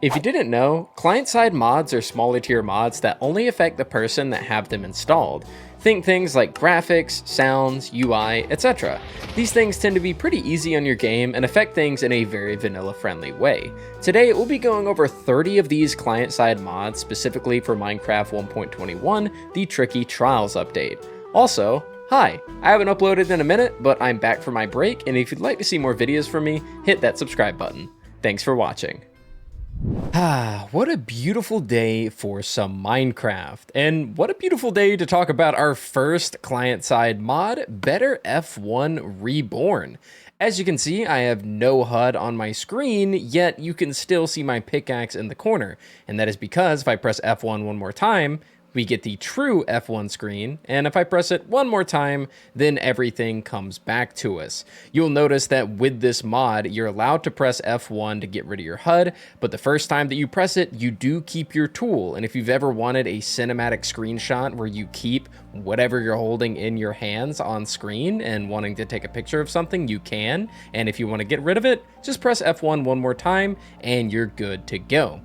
If you didn't know, client-side mods are smaller tier mods that only affect the person that have them installed. Think things like graphics, sounds, UI, etc. These things tend to be pretty easy on your game and affect things in a very vanilla-friendly way. Today, we'll be going over 30 of these client-side mods specifically for Minecraft 1.21, the Tricky Trials update. Also, hi, I haven't uploaded in a minute, but I'm back from my break, and if you'd like to see more videos from me, hit that subscribe button. Thanks for watching. What a beautiful day for some Minecraft, and what a beautiful day to talk about our first client-side mod, Better F1 Reborn. As you can see, I have no HUD on my screen, yet you can still see my pickaxe in the corner, and that is because if I press F1 one more time, we get the true F1 screen, and if I press it one more time, then everything comes back to us. You'll notice that with this mod, you're allowed to press F1 to get rid of your HUD, but the first time that you press it, you do keep your tool. And if you've ever wanted a cinematic screenshot where you keep whatever you're holding in your hands on screen and wanting to take a picture of something, you can. And if you want to get rid of it, just press F1 one more time and you're good to go.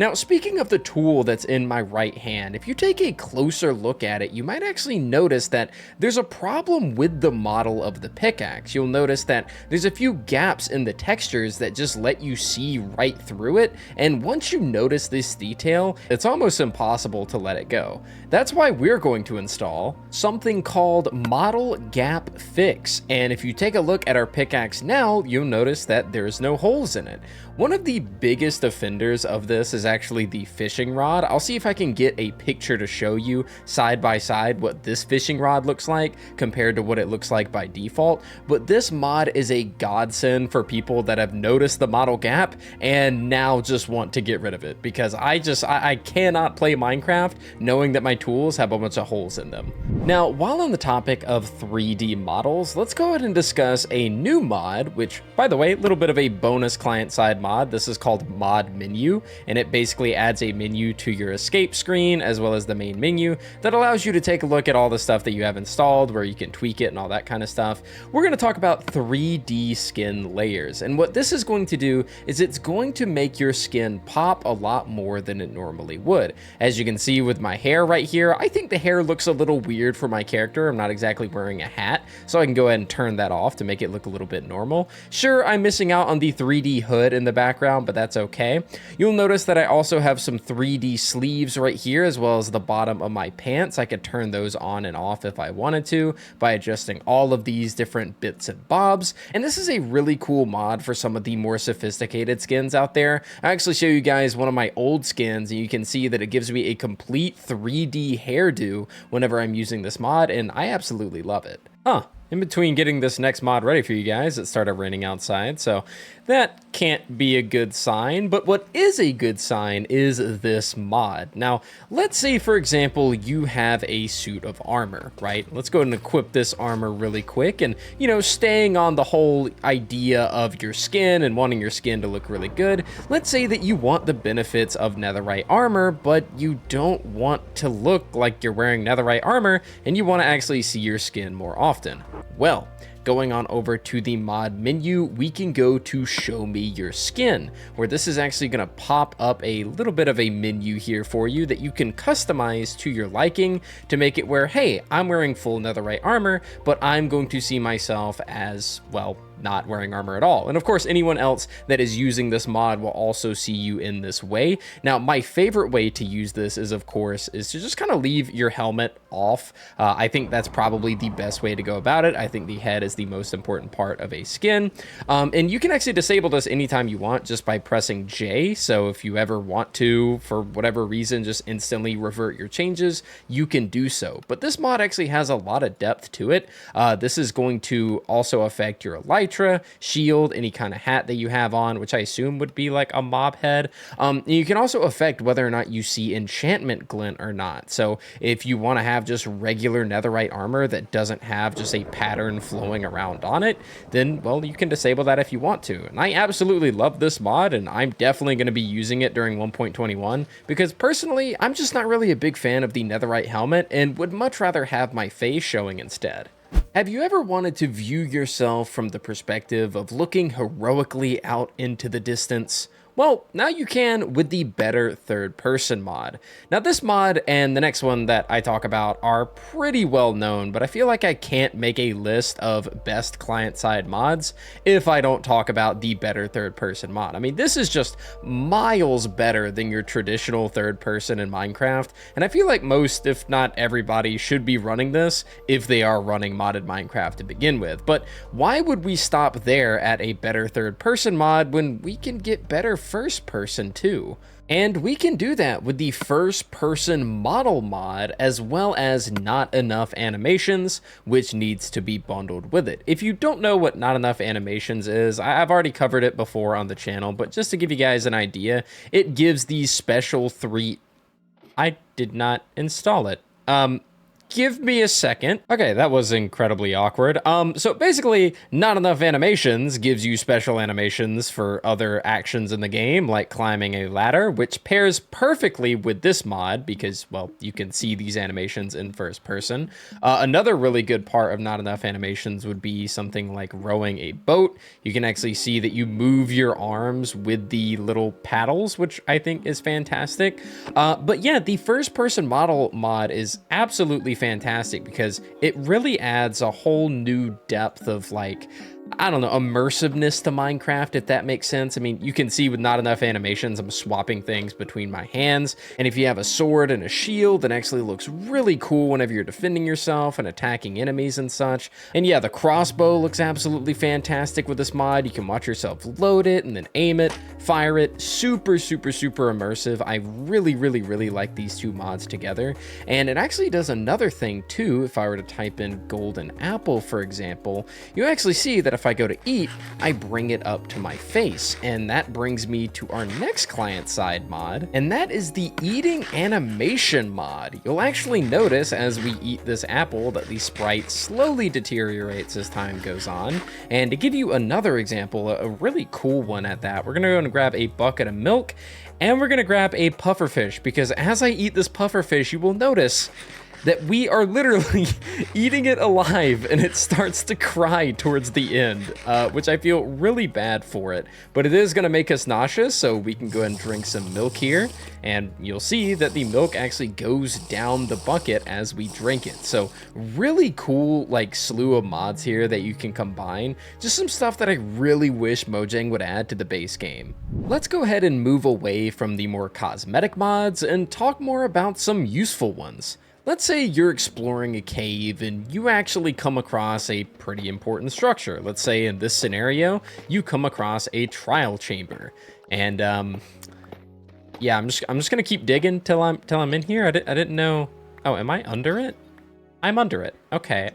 Now, speaking of the tool that's in my right hand, if you take a closer look at it, you might actually notice that there's a problem with the model of the pickaxe. You'll notice that there's a few gaps in the textures that just let you see right through it, and once you notice this detail, it's almost impossible to let it go. That's why we're going to install something called Model Gap Fix, and if you take a look at our pickaxe now, you'll notice that there's no holes in it. One of the biggest offenders of this is actually the fishing rod. I'll see if I can get a picture to show you side by side what this fishing rod looks like compared to what it looks like by default. But this mod is a godsend for people that have noticed the model gap and now just want to get rid of it, because I cannot play Minecraft knowing that my tools have a bunch of holes in them. Now, while on the topic of 3D models, let's go ahead and discuss a new mod, which, by the way, a little bit of a bonus client-side mod. This is called Mod Menu, and it basically adds a menu to your escape screen as well as the main menu that allows you to take a look at all the stuff that you have installed, where you can tweak it and all that kind of stuff. We're going to talk about 3D skin layers, and what this is going to do is it's going to make your skin pop a lot more than it normally would. As you can see with my hair right here, I think the hair looks a little weird for my character. I'm not exactly wearing a hat, so I can go ahead and turn that off to make it look a little bit normal. Sure, I'm missing out on the 3D hood in the background, but that's okay. You'll notice that I also have some 3D sleeves right here, as well as the bottom of my pants. I could turn those on and off if I wanted to by adjusting all of these different bits and bobs. And this is a really cool mod for some of the more sophisticated skins out there. I actually show you guys one of my old skins, and you can see that it gives me a complete 3D hairdo whenever I'm using this mod, and I absolutely love it. In between getting this next mod ready for you guys, it started raining outside, so that can't be a good sign. But what is a good sign is this mod. Now, let's say, for example, you have a suit of armor, right? Let's go ahead and equip this armor really quick. And, you know, staying on the whole idea of your skin and wanting your skin to look really good, let's say that you want the benefits of netherite armor, but you don't want to look like you're wearing netherite armor, and you want to actually see your skin more often. Well, going on over to the mod menu, we can go to show me your skin, where this is actually going to pop up a little bit of a menu here for you that you can customize to your liking to make it where, hey, I'm wearing full netherite armor, but I'm going to see myself as, well, not wearing armor at all. And of course, anyone else that is using this mod will also see you in this way. Now, my favorite way to use this is, of course, is to just kind of leave your helmet off. I think that's probably the best way to go about it. I think the head is the most important part of a skin. And you can actually disable this anytime you want just by pressing J. So if you ever want to, for whatever reason, just instantly revert your changes, you can do so. But this mod actually has a lot of depth to it. This is going to also affect your light, shield, any kind of hat that you have on, which I assume would be like a mob head. You can also affect whether or not you see enchantment glint or not. So if you want to have just regular netherite armor that doesn't have just a pattern flowing around on it, then, well, you can disable that if you want to. And I absolutely love this mod, and I'm definitely going to be using it during 1.21 because personally, I'm just not really a big fan of the netherite helmet and would much rather have my face showing instead. Have you ever wanted to view yourself from the perspective of looking heroically out into the distance? Well, now you can with the Better Third Person mod. Now this mod and the next one that I talk about are pretty well known, but I feel like I can't make a list of best client-side mods if I don't talk about the Better Third Person mod. I mean, this is just miles better than your traditional third person in Minecraft, and I feel like most, if not everybody, should be running this if they are running modded Minecraft to begin with. But why would we stop there at a Better Third Person mod when we can get better first person too? And we can do that with the first person model mod, as well as not enough animations, which needs to be bundled with it. If you don't know what not enough animations is, I've already covered it before on the channel, but just to give you guys an idea, it gives these special I did not install it. Give me a second. Okay, that was incredibly awkward. So basically, not enough animations gives you special animations for other actions in the game, like climbing a ladder, which pairs perfectly with this mod because, well, you can see these animations in first person. Another really good part of not enough animations would be something like rowing a boat. You can actually see that you move your arms with the little paddles, which I think is fantastic. But yeah, the first person model mod is absolutely fantastic because it really adds a whole new depth of, like, I don't know, immersiveness to Minecraft, if that makes sense. I mean, you can see with not enough animations, I'm swapping things between my hands. And if you have a sword and a shield, it actually looks really cool whenever you're defending yourself and attacking enemies and such. And yeah, the crossbow looks absolutely fantastic with this mod. You can watch yourself load it and then aim it, fire it. Super, super, super immersive. I really, really, really like these two mods together. And it actually does another thing too. If I were to type in golden apple, for example, you actually see that if I go to eat, I bring it up to my face. And that brings me to our next client-side mod, and that is the eating animation mod. You'll actually notice as we eat this apple that the sprite slowly deteriorates as time goes on. And to give you another example, a really cool one at that, we're gonna go and grab a bucket of milk, and we're gonna grab a pufferfish, because as I eat this pufferfish, you will notice that we are literally eating it alive, and it starts to cry towards the end, which I feel really bad for it. But it is going to make us nauseous, so we can go ahead and drink some milk here, and you'll see that the milk actually goes down the bucket as we drink it. So really cool, like, slew of mods here that you can combine. Just some stuff that I really wish Mojang would add to the base game. Let's go ahead and move away from the more cosmetic mods and talk more about some useful ones. Let's say you're exploring a cave and you actually come across a pretty important structure. Let's say in this scenario, you come across a trial chamber. And yeah, I'm just gonna keep digging till I'm in here. I didn't know. Oh, am I under it? I'm under it. Okay.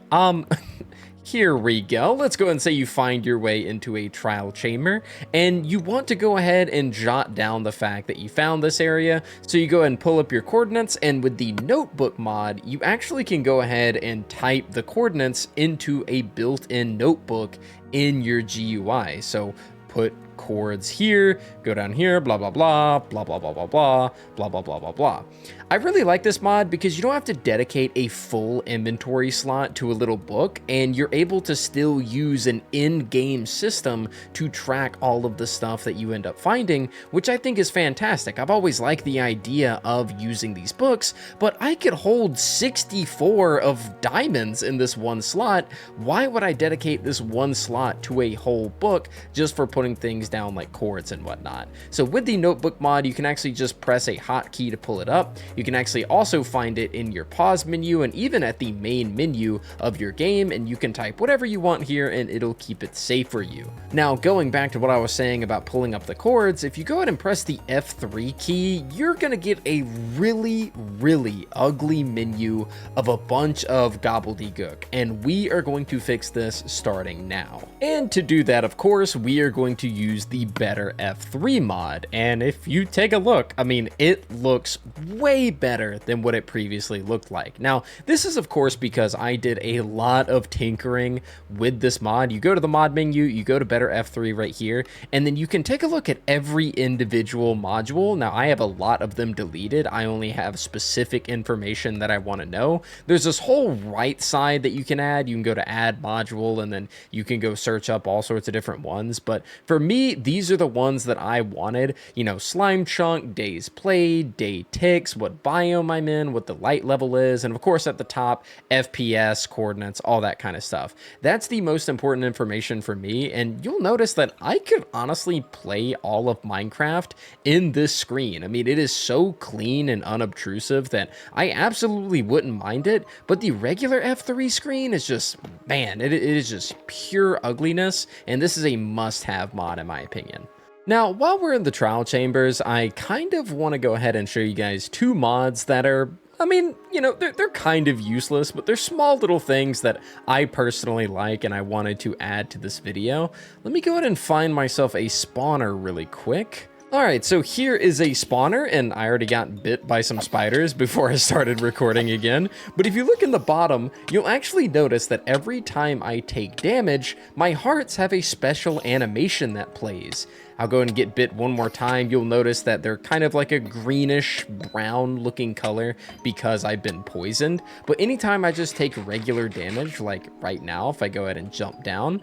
Here we go. Let's go and say you find your way into a trial chamber, and you want to go ahead and jot down the fact that you found this area. So you go ahead and pull up your coordinates, and with the notebook mod, you actually can go ahead and type the coordinates into a built-in notebook in your GUI. So put chords here, go down here, blah, blah, blah, blah, blah, blah, blah, blah, blah, blah, blah, blah, blah. I really like this mod because you don't have to dedicate a full inventory slot to a little book, and you're able to still use an in-game system to track all of the stuff that you end up finding, which I think is fantastic. I've always liked the idea of using these books, but I could hold 64 of diamonds in this one slot. Why would I dedicate this one slot to a whole book just for putting things down like chords and whatnot? So with the notebook mod, you can actually just press a hotkey to pull it up. You can actually also find it in your pause menu and even at the main menu of your game, and you can type whatever you want here and it'll keep it safe for you. Now, going back to what I was saying about pulling up the chords, if you go ahead and press the F3 key, you're gonna get a really, really ugly menu of a bunch of gobbledygook, and we are going to fix this starting now. And to do that, of course, we are going to use the Better F3 mod, and if you take a look, I mean, it looks way better than what it previously looked like. Now, this is of course because I did a lot of tinkering with this mod. You go to the mod menu, you go to Better F3 right here, and then you can take a look at every individual module. Now, I have a lot of them deleted. I only have specific information that I want to know. There's this whole right side that you can add. You can go to add module, and then you can go search up all sorts of different ones. But for me, me, these are the ones that I wanted. You know, slime chunk, days played, day ticks, what biome I'm in, what the light level is, and of course at the top, FPS, coordinates, all that kind of stuff. That's the most important information for me, and you'll notice that I could honestly play all of Minecraft in this screen. I mean, it is so clean and unobtrusive that I absolutely wouldn't mind it, but the regular F3 screen is just, man, it is just pure ugliness, and this is a must-have mod in my opinion. Now, while we're in the trial chambers, I kind of want to go ahead and show you guys two mods that are, I mean, you know, they're kind of useless, but they're small little things that I personally like and I wanted to add to this video. Let me go ahead and find myself a spawner really quick. Alright, so here is a spawner, and I already got bit by some spiders before I started recording again. But if you look in the bottom, you'll actually notice that every time I take damage, my hearts have a special animation that plays. I'll go and get bit one more time. You'll notice that they're kind of like a greenish brown looking color because I've been poisoned. But anytime I just take regular damage, like right now, if I go ahead and jump down,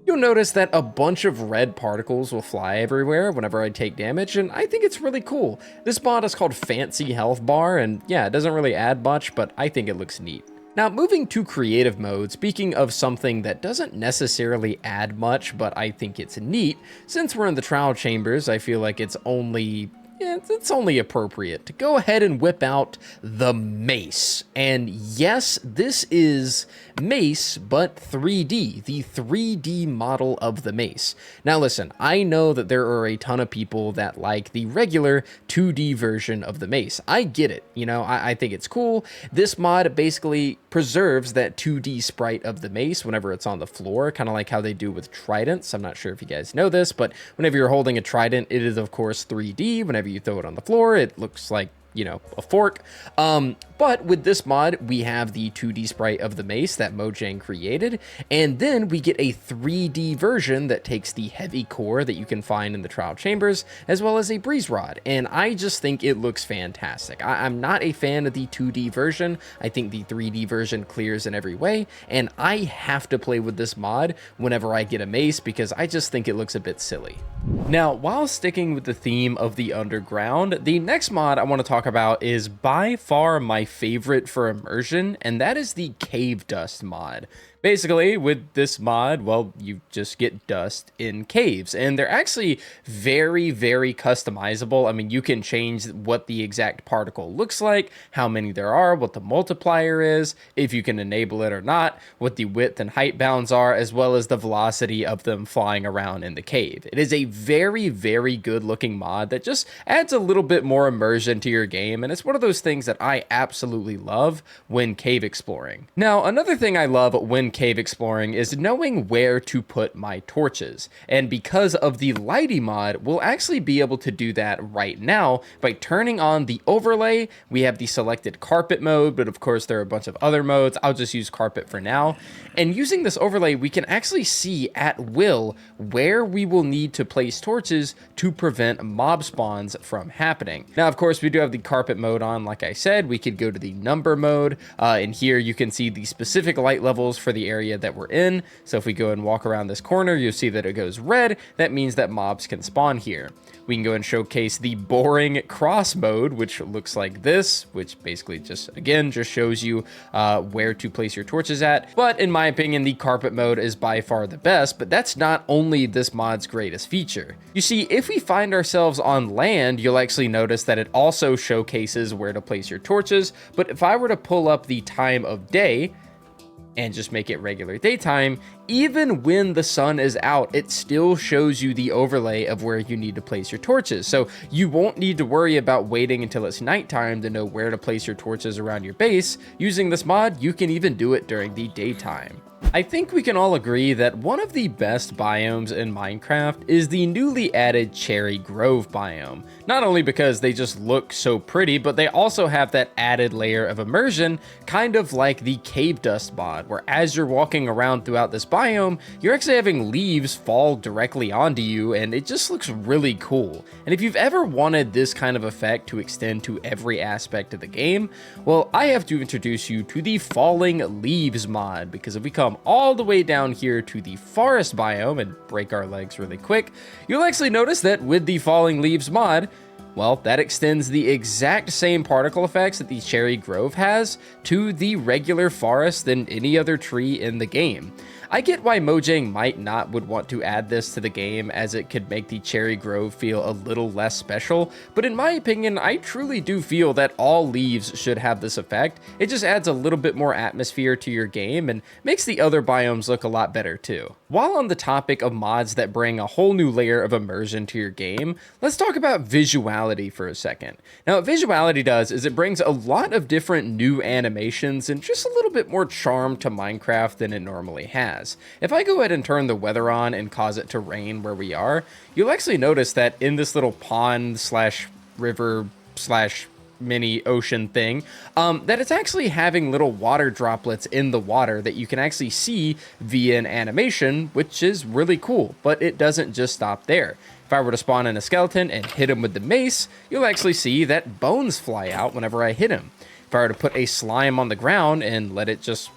you'll notice that a bunch of red particles will fly everywhere whenever I take damage, and I think it's really cool. This mod is called Fancy Health Bar, and yeah, it doesn't really add much, but I think it looks neat. Now, moving to creative mode, speaking of something that doesn't necessarily add much, but I think it's neat, since we're in the trial chambers, I feel like it's only appropriate to go ahead and whip out the MACE. And yes, this is MACE, but 3D, the 3D model of the MACE. Now listen, I know that there are a ton of people that like the regular 2D version of the MACE. I get it, you know, I think it's cool. This mod basically preserves that 2D sprite of the MACE whenever it's on the floor, kind of like how they do with tridents. I'm not sure if you guys know this, but whenever you're holding a trident, it is of course 3D. Whenever you throw it on the floor, it looks like, you know, a fork. But with this mod, we have the 2D sprite of the MACE that Mojang created, and then we get a 3D version that takes the heavy core that you can find in the trial chambers, as well as a breeze rod, and I just think it looks fantastic. I'm not a fan of the 2D version. I think the 3D version clears in every way, and I have to play with this mod whenever I get a MACE because I just think it looks a bit silly. Now, while sticking with the theme of the underground, the next mod I want to talk about is by far my favorite for immersion, and that is the cave dust mod. Basically, with this mod, well, you just get dust in caves, and they're actually very, very customizable. I mean, you can change what the exact particle looks like, how many there are, what the multiplier is, if you can enable it or not, what the width and height bounds are, as well as the velocity of them flying around in the cave. It is a very, very good looking mod that just adds a little bit more immersion to your game, and it's one of those things that I absolutely love when cave exploring. Now, another thing I love when cave exploring is knowing where to put my torches, and because of the LIGHTY mod, we'll actually be able to do that right now by turning on the overlay. We have the selected carpet mode, but of course there are a bunch of other modes. I'll just use carpet for now, and using this overlay we can actually see at will where we will need to place torches to prevent mob spawns from happening. Now of course we do have the carpet mode on. Like I said, we could go to the number mode, and here you can see the specific light levels for the area that we're in. So if we go and walk around this corner, you'll see that it goes red. That means that mobs can spawn here. We can go and showcase the boring cross mode, which looks like this, which basically just shows you where to place your torches at. But in my opinion, the carpet mode is by far the best, but that's not only this mod's greatest feature. You see, if we find ourselves on land, you'll actually notice that it also showcases where to place your torches. But if I were to pull up the time of day and just make it regular daytime, even when the sun is out, it still shows you the overlay of where you need to place your torches. So you won't need to worry about waiting until it's nighttime to know where to place your torches around your base. Using this mod, you can even do it during the daytime. I think we can all agree that one of the best biomes in Minecraft is the newly added Cherry Grove biome. Not only because they just look so pretty, but they also have that added layer of immersion, kind of like the cave dust mod, where as you're walking around throughout this biome, biome, you're actually having leaves fall directly onto you, and it just looks really cool. And if you've ever wanted this kind of effect to extend to every aspect of the game, well, I have to introduce you to the Falling Leaves mod, because if we come all the way down here to the forest biome and break our legs really quick, you'll actually notice that with the Falling Leaves mod, well, that extends the exact same particle effects that the Cherry Grove has to the regular forest than any other tree in the game. I get why 𝗦𝗧𝗦𝗦𝗕 would want to add this to the game, as it could make the Cherry Grove feel a little less special, but in my opinion, I truly do feel that all leaves should have this effect. It just adds a little bit more atmosphere to your game and makes the other biomes look a lot better too. While on the topic of mods that bring a whole new layer of immersion to your game, let's talk about visuality for a second. Now, what visuality does is it brings a lot of different new animations and just a little bit more charm to Minecraft than it normally has. If I go ahead and turn the weather on and cause it to rain where we are, you'll actually notice that in this little pond slash river slash mini ocean thing, that it's actually having little water droplets in the water that you can actually see via an animation, which is really cool, but it doesn't just stop there. If I were to spawn in a skeleton and hit him with the mace, you'll actually see that bones fly out whenever I hit him. If I were to put a slime on the ground and let it just,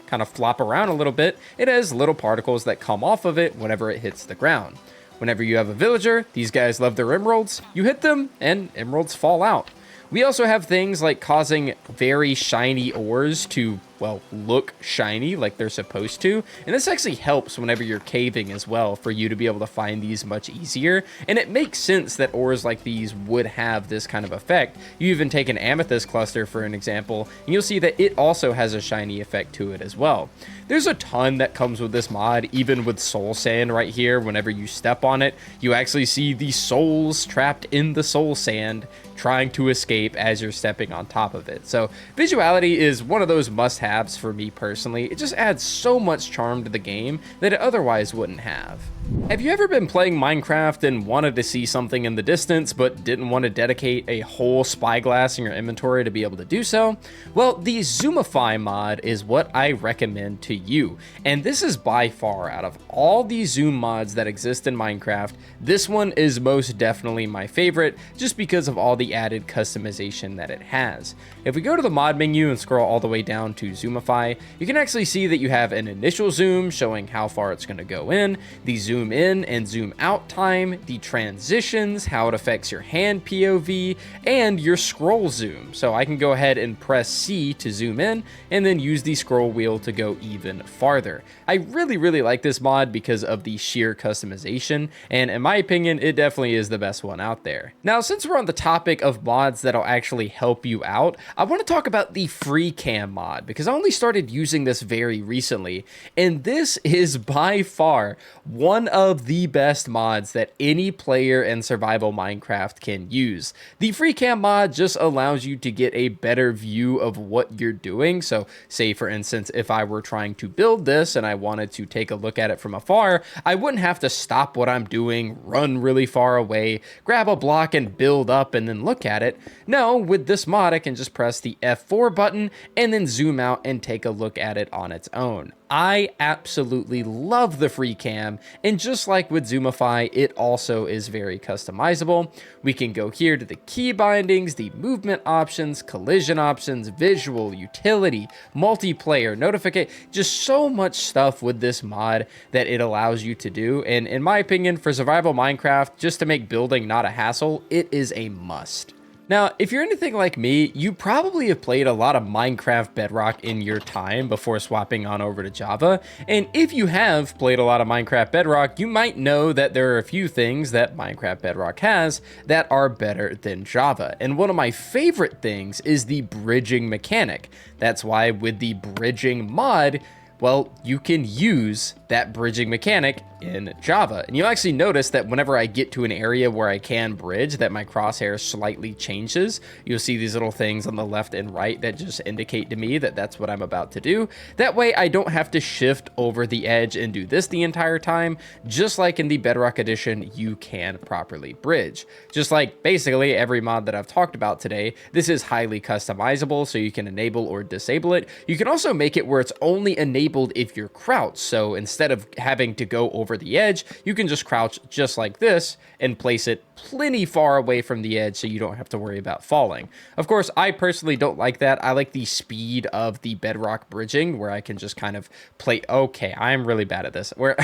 kind of flop around a little bit, it has little particles that come off of it whenever it hits the ground. Whenever you have a villager, these guys love their emeralds, you hit them and emeralds fall out. We also have things like causing very shiny ores to, well, look shiny like they're supposed to. And this actually helps whenever you're caving as well, for you to be able to find these much easier. And it makes sense that ores like these would have this kind of effect. You even take an amethyst cluster for an example, and you'll see that it also has a shiny effect to it as well. There's a ton that comes with this mod, even with soul sand right here. Whenever you step on it, you actually see the souls trapped in the soul sand trying to escape as you're stepping on top of it. So visuality is one of those must-haves for me personally. It just adds so much charm to the game that it otherwise wouldn't have. Have you ever been playing Minecraft and wanted to see something in the distance but didn't want to dedicate a whole spyglass in your inventory to be able to do so? Well, the ZOOMIFY mod is what I recommend to you, and this is by far, out of all the zoom mods that exist in Minecraft, this one is most definitely my favorite, just because of all the added customization that it has. If we go to the mod menu and scroll all the way down to ZOOMIFY, you can actually see that you have an initial zoom showing how far it's going to go in, the zoom in and zoom out time, the transitions, how it affects your hand POV, and your scroll zoom. So I can go ahead and press C to zoom in and then use the scroll wheel to go even farther. I really like this mod because of the sheer customization, and in my opinion, it definitely is the best one out there. Now, since we're on the topic of mods that'll actually help you out, I want to talk about the FREECAM mod, because I only started using this very recently, and this is by far one of the best mods that any player in survival Minecraft can use. The FREECAM mod just allows you to get a better view of what you're doing. So say for instance, if I were trying to build this and I wanted to take a look at it from afar, I wouldn't have to stop what I'm doing, run really far away, grab a block and build up and then look at it. No, with this mod, I can just press the F4 button and then zoom out and take a look at it on its own. I absolutely love the FREECAM, and just like with ZOOMIFY, it also is very customizable. We can go here to the key bindings, the movement options, collision options, visual, utility, multiplayer, notification, just so much stuff with this mod that it allows you to do. And in my opinion, for survival Minecraft, just to make building not a hassle, it is a must. Now, if you're anything like me, you probably have played a lot of Minecraft Bedrock in your time before swapping on over to Java, and if you have played a lot of Minecraft Bedrock, you might know that there are a few things that Minecraft Bedrock has that are better than Java, and one of my favorite things is the bridging mechanic. That's why with the bridging mod, well, you can use that bridging mechanic in Java. And you'll actually notice that whenever I get to an area where I can bridge, that my crosshair slightly changes. You'll see these little things on the left and right that just indicate to me that that's what I'm about to do. That way I don't have to shift over the edge and do this the entire time. Just like in the Bedrock Edition, you can properly bridge. Just like basically every mod that I've talked about today, this is highly customizable, so you can enable or disable it. You can also make it where it's only enabled enabled if you're crouched. So instead of having to go over the edge, you can just crouch just like this and place it plenty far away from the edge so you don't have to worry about falling. Of course, I personally don't like that. I like the speed of the bedrock bridging where I can just kind of play. Okay, I'm really bad at this. Where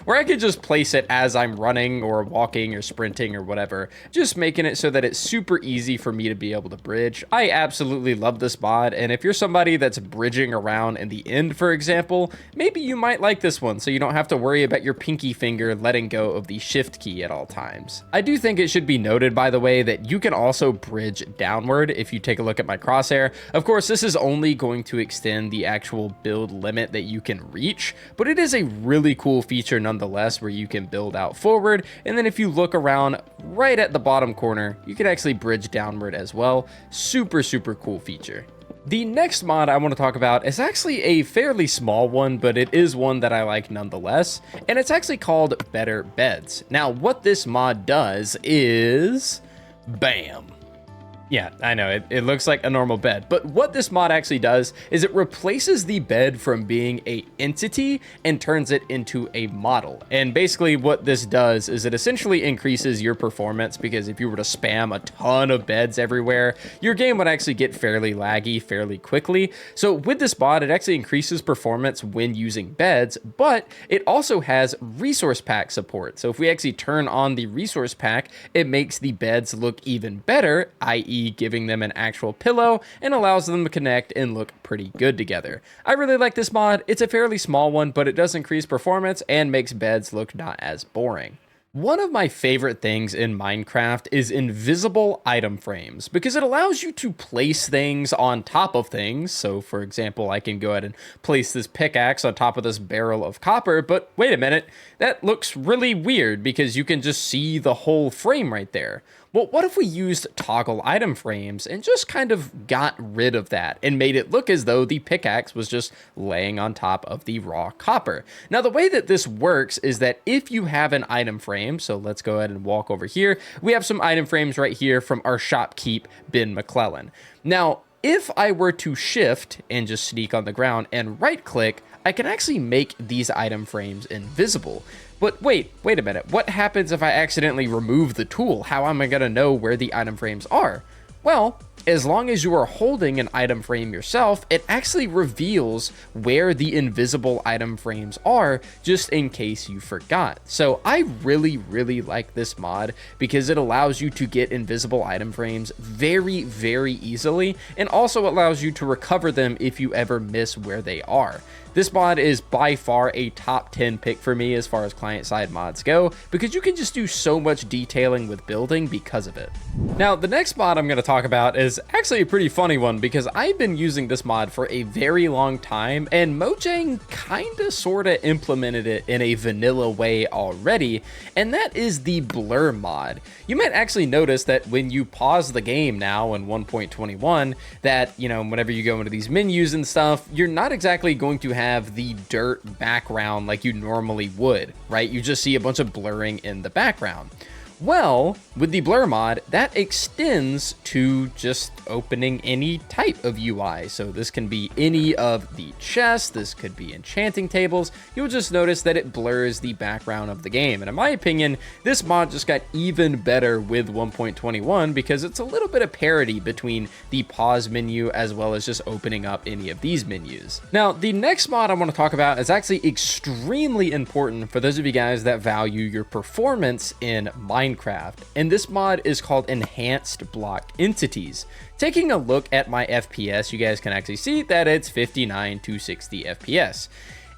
I can just place it as I'm running or walking or sprinting or whatever, just making it so that it's super easy for me to be able to bridge. I absolutely love this mod, and if you're somebody that's bridging around in the end, for example, maybe you might like this one so you don't have to worry about your pinky finger letting go of the shift key at all times. I do think it should be noted, by the way, that you can also bridge downward if you take a look at my crosshair. Of course, this is only going to extend the actual build limit that you can reach, but it is a really cool feature nonetheless where you can build out forward, and then if you look around right at the bottom corner, you can actually bridge downward as well. Super, super cool feature. The next mod I want to talk about is actually a fairly small one, but it is one that I like nonetheless, and it's actually called Better Beds. Now, what this mod does is, bam. Yeah, I know, it looks like a normal bed, but what this mod actually does is it replaces the bed from being a entity and turns it into a model. And basically what this does is it essentially increases your performance, because if you were to spam a ton of beds everywhere, your game would actually get fairly laggy fairly quickly. So with this mod, it actually increases performance when using beds, but it also has resource pack support. So if we actually turn on the resource pack, it makes the beds look even better, i.e. giving them an actual pillow, and allows them to connect and look pretty good together. I really like this mod. It's a fairly small one, but it does increase performance and makes beds look not as boring. One of my favorite things in Minecraft is invisible item frames, because it allows you to place things on top of things. So for example, I can go ahead and place this pickaxe on top of this barrel of copper, but wait a minute, that looks really weird because you can just see the whole frame right there. Well, what if we used toggle item frames and just kind of got rid of that and made it look as though the pickaxe was just laying on top of the raw copper? Now, the way that this works is that if you have an item frame, so let's go ahead and walk over here. We have some item frames right here from our shopkeep, 𝗦𝗧𝗕𝗦𝗦. Now, if I were to shift and just sneak on the ground and right click, I can actually make these item frames invisible. But wait a minute. What happens if I accidentally remove the tool? How am I going to know where the item frames are? Well, as long as you are holding an item frame yourself, it actually reveals where the invisible item frames are, just in case you forgot. So I really, really like this mod because it allows you to get invisible item frames very, very easily, and also allows you to recover them if you ever miss where they are. This mod is by far a top 10 pick for me as far as client-side mods go, because you can just do so much detailing with building because of it. Now, the next mod I'm going to talk about is actually a pretty funny one, because I've been using this mod for a very long time, and Mojang kinda sorta implemented it in a vanilla way already, and that is the blur mod. You might actually notice that when you pause the game now in 1.21, that, you know, whenever you go into these menus and stuff, you're not exactly going to have the dirt background like you normally would, right? You just see a bunch of blurring in the background. Well, with the blur mod, that extends to just opening any type of UI. So this can be any of the chests, this could be enchanting tables. You'll just notice that it blurs the background of the game. And in my opinion, this mod just got even better with 1.21 because it's a little bit of parity between the pause menu as well as just opening up any of these menus. Now, the next mod I want to talk about is actually extremely important for those of you guys that value your performance in Minecraft, and this mod is called Enhanced Block Entities. Taking a look at my FPS, you guys can actually see that it's 59 to 60 FPS.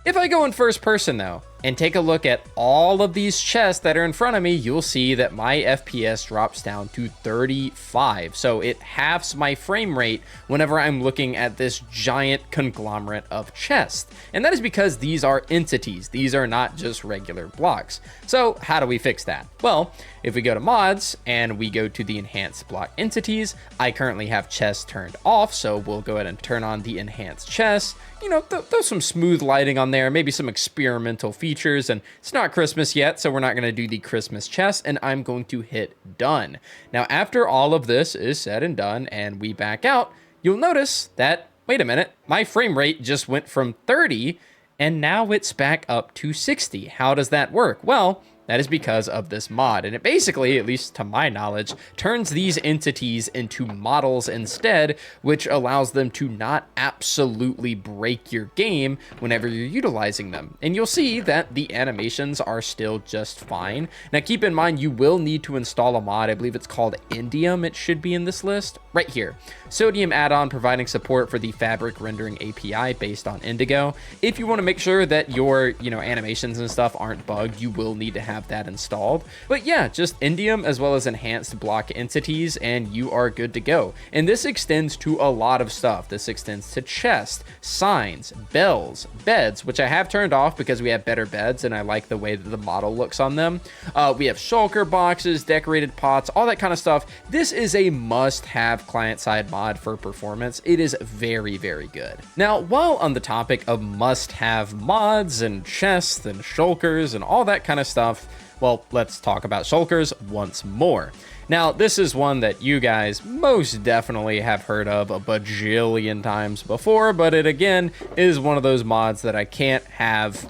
If I go in first person though, and take a look at all of these chests that are in front of me, you'll see that my FPS drops down to 35. So it halves my frame rate whenever I'm looking at this giant conglomerate of chests. And that is because these are entities. These are not just regular blocks. So how do we fix that? Well, if we go to mods and we go to the enhanced block entities, I currently have chests turned off. So we'll go ahead and turn on the enhanced chests. You know, throw some smooth lighting on there, maybe some experimental features, and it's not Christmas yet, so we're not going to do the Christmas chest, and I'm going to hit done. Now, after all of this is said and done, and we back out, you'll notice that, wait a minute, my frame rate just went from 30 and now it's back up to 60. How does that work? Well, that is because of this mod, and it basically, at least to my knowledge, turns these entities into models instead, which allows them to not absolutely break your game whenever you're utilizing them. And you'll see that the animations are still just fine. Now keep in mind, you will need to install a mod. I believe it's called Indium. It should be in this list right here. Sodium add-on providing support for the fabric rendering API based on Indigo. If you want to make sure that your animations and stuff aren't bugged, you will need to have that installed. But yeah, just Indium as well as enhanced block entities and you are good to go. And this extends to a lot of stuff. This extends to chest, signs, bells, beds, which I have turned off because we have better beds and I like the way that the model looks on them. We have shulker boxes, decorated pots, all that kind of stuff. This is a must-have client-side mod for performance. It is very, very good. Now, while on the topic of must-have mods and chests and shulkers and all that kind of stuff, well, let's talk about shulkers once more. Now, this is one that you guys most definitely have heard of a bajillion times before, but it again is one of those mods that I can't have,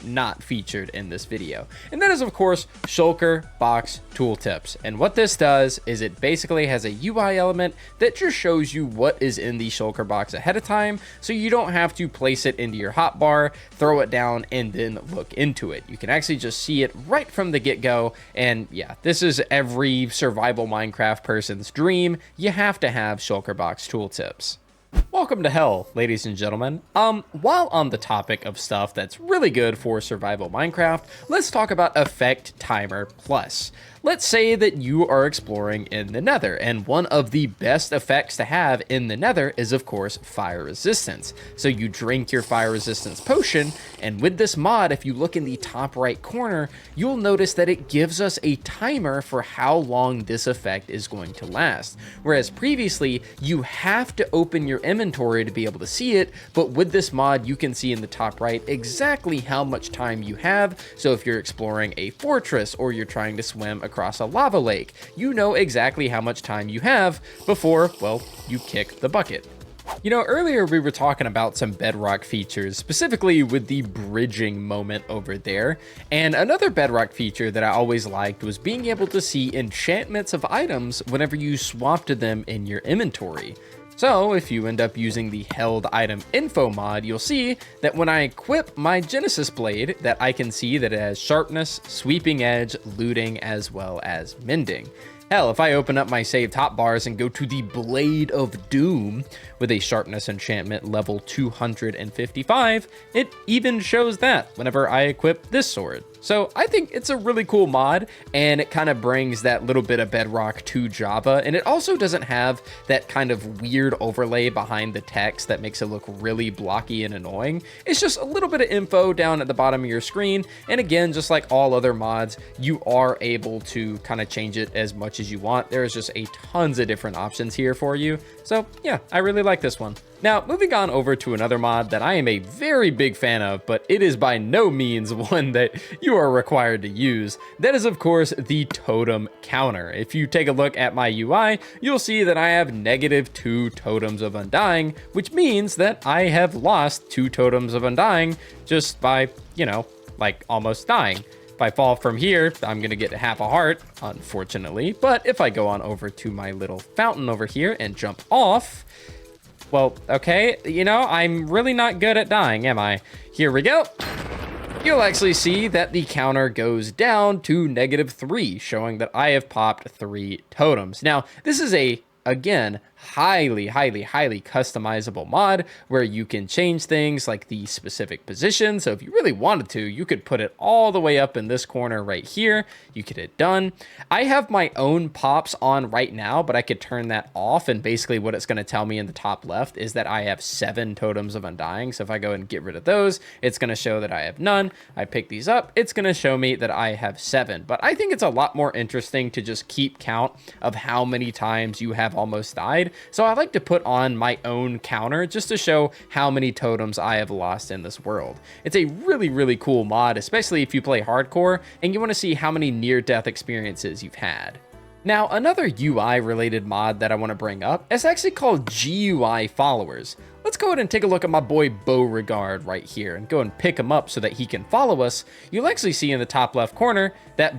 not featured in this video. And that is, of course, Shulker Box Tooltips. And what this does is it basically has a UI element that just shows you what is in the Shulker box ahead of time, so you don't have to place it into your hotbar, throw it down, and then look into it. You can actually just see it right from the get-go, and yeah, this is every survival Minecraft person's dream. You have to have Shulker Box Tooltips. Welcome to hell, ladies and gentlemen. While on the topic of stuff that's really good for survival Minecraft, let's talk about Effect Timer Plus. Let's say that you are exploring in the Nether, and one of the best effects to have in the Nether is, of course, fire resistance. So you drink your fire resistance potion, and with this mod, if you look in the top right corner, you'll notice that it gives us a timer for how long this effect is going to last. Whereas previously, you have to open your inventory to be able to see it, but with this mod, you can see in the top right exactly how much time you have. So if you're exploring a fortress or you're trying to swim across a lava lake, you know exactly how much time you have before, well, you kick the bucket. Earlier we were talking about some bedrock features, specifically with the bridging moment over there. And another bedrock feature that I always liked was being able to see enchantments of items whenever you swapped them in your inventory. So if you end up using the held item info mod, you'll see that when I equip my Genesis blade, that I can see that it has sharpness, sweeping edge, looting, as well as mending. Hell, if I open up my saved hotbars and go to the Blade of Doom with a sharpness enchantment level 255, it even shows that whenever I equip this sword. So I think it's a really cool mod, and it kind of brings that little bit of bedrock to Java, and it also doesn't have that kind of weird overlay behind the text that makes it look really blocky and annoying. It's just a little bit of info down at the bottom of your screen, and again, just like all other mods, you are able to kind of change it as much as you want. There's just a tons of different options here for you. So yeah, I really like this one. Now, moving on over to another mod that I am a very big fan of, but it is by no means one that you are required to use. That is, of course, the Totem Counter. If you take a look at my UI, you'll see that I have -2 Totems of Undying, which means that I have lost 2 Totems of Undying just by, almost dying. If I fall from here, I'm going to get half a heart, unfortunately. But if I go on over to my little fountain over here and jump off, well, okay, I'm really not good at dying, am I? Here we go. You'll actually see that the counter goes down to -3, showing that I have popped 3 totems. Now, this is again, highly customizable mod where you can change things like the specific position. So if you really wanted to, you could put it all the way up in this corner right here. You could hit done. I have my own pops on right now, but I could turn that off. And basically what it's going to tell me in the top left is that I have 7 totems of undying. So if I go and get rid of those, it's going to show that I have none. I pick these up, it's going to show me that I have 7. But I think it's a lot more interesting to just keep count of how many times you have almost died. So I like to put on my own counter just to show how many totems I have lost in this world. It's a really cool mod, especially if you play hardcore and you want to see how many near-death experiences you've had. Now, another UI related mod that I want to bring up is actually called GUI Followers. Let's go ahead and take a look at my boy Beauregard right here and go and pick him up so that he can follow us. You'll actually see in the top left corner that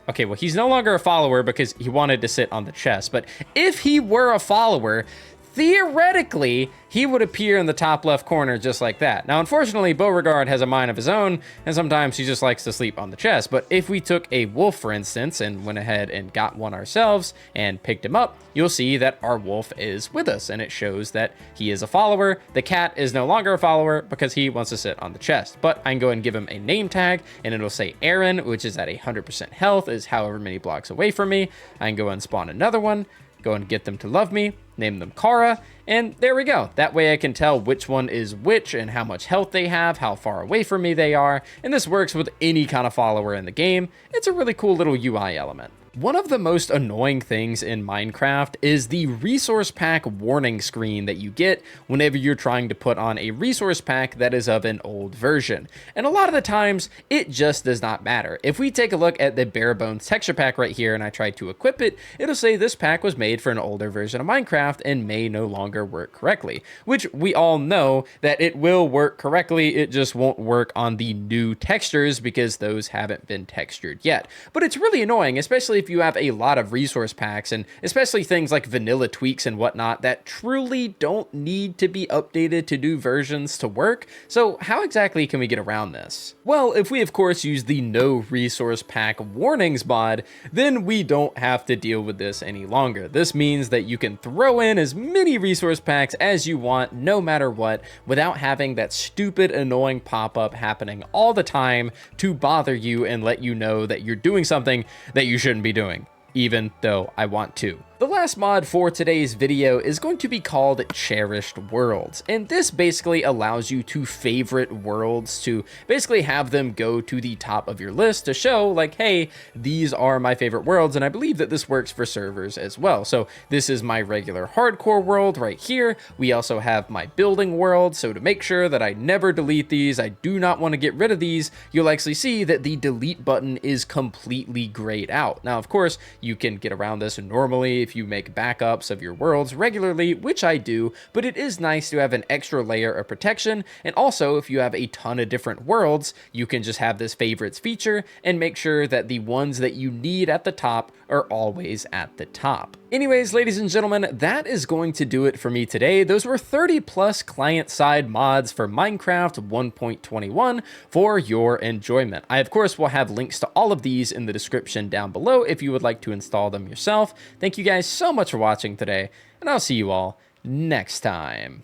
okay, well, he's no longer a follower because he wanted to sit on the chest, but if he were a follower, theoretically, he would appear in the top left corner just like that. Now, unfortunately, Beauregard has a mind of his own, and sometimes he just likes to sleep on the chest. But if we took a wolf, for instance, and went ahead and got one ourselves and picked him up, you'll see that our wolf is with us, and it shows that he is a follower. The cat is no longer a follower because he wants to sit on the chest. But I can go ahead and give him a name tag, and it'll say Aaron, which is at 100% health, is however many blocks away from me. I can go and spawn another one, go and get them to love me, name them Kara, and there we go. That way I can tell which one is which and how much health they have, how far away from me they are, and this works with any kind of follower in the game. It's a really cool little UI element. One of the most annoying things in Minecraft is the resource pack warning screen that you get whenever you're trying to put on a resource pack that is of an old version. And a lot of the times, it just does not matter. If we take a look at the bare bones texture pack right here and I try to equip it, it'll say this pack was made for an older version of Minecraft and may no longer work correctly, which we all know that it will work correctly, it just won't work on the new textures because those haven't been textured yet. But it's really annoying, especially if you have a lot of resource packs, and especially things like vanilla tweaks and whatnot that truly don't need to be updated to new versions to work. So how exactly can we get around this? Well, if we of course use the no resource pack warnings mod, then we don't have to deal with this any longer. This means that you can throw in as many resource packs as you want, no matter what, without having that stupid annoying pop-up happening all the time to bother you and let you know that you're doing something that you shouldn't be doing, even though I want to. The last mod for today's video is going to be called Cherished Worlds, and this basically allows you to favorite worlds, to basically have them go to the top of your list to show like, hey, these are my favorite worlds, and I believe that this works for servers as well. So this is my regular hardcore world right here. We also have my building world, so to make sure that I never delete these, I do not want to get rid of these, you'll actually see that the delete button is completely grayed out. Now, of course, you can get around this normally if you make backups of your worlds regularly, which I do, but it is nice to have an extra layer of protection. And also, if you have a ton of different worlds, you can just have this favorites feature and make sure that the ones that you need at the top are always at the top. Anyways, ladies and gentlemen, that is going to do it for me today. Those were 30 plus client-side mods for Minecraft 1.21 for your enjoyment. I, of course, will have links to all of these in the description down below if you would like to install them yourself. Thank you guys so much for watching today, and I'll see you all next time.